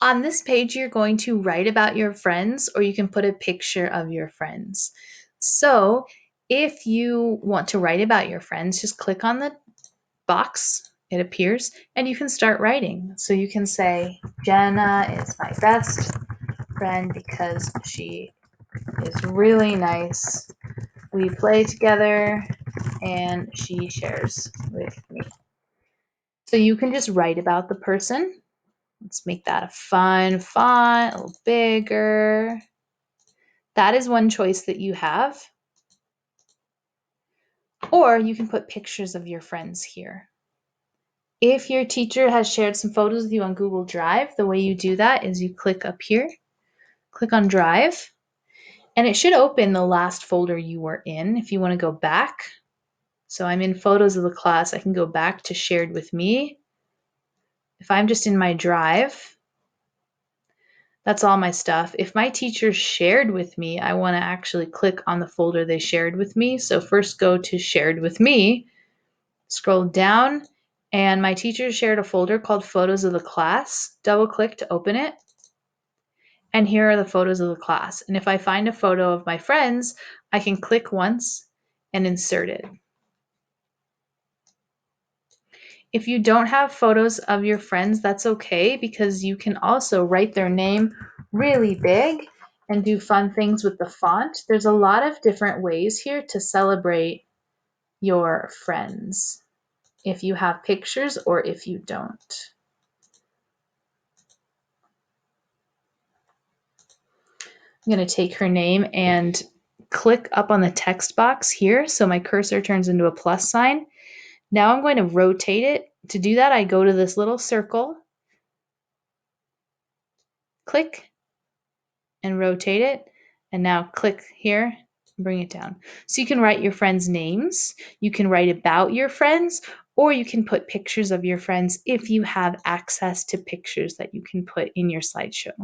On this page, you're going to write about your friends, or you can put a picture of your friends. So if you want to write about your friends, just click on the box, it appears, and you can start writing. So you can say, Jenna is my best friend because she is really nice. We play together and she shares with me. So you can just write about the person. Let's make that a fun font, a little bigger. That is one choice that you have. Or you can put pictures of your friends here. If your teacher has shared some photos with you on Google Drive, the way you do that is you click up here, click on Drive, and it should open the last folder you were in. If you want to go back, so I'm in photos of the class, I can go back to shared with me. If I'm just in my Drive, that's all my stuff. If my teacher shared with me, I want to actually click on the folder they shared with me. So first go to shared with me, scroll down, and my teacher shared a folder called photos of the class. Double click to open it. And here are the photos of the class. And if I find a photo of my friends, I can click once and insert it. If you don't have photos of your friends, that's okay, because you can also write their name really big and do fun things with the font. There's a lot of different ways here to celebrate your friends, if you have pictures or if you don't. I'm going to take her name and click up on the text box here so my cursor turns into a plus sign. Now I'm going to rotate it. To do that, I go to this little circle, click, and rotate it. And now click here and bring it down. So you can write your friends' names, you can write about your friends, or you can put pictures of your friends if you have access to pictures that you can put in your slideshow.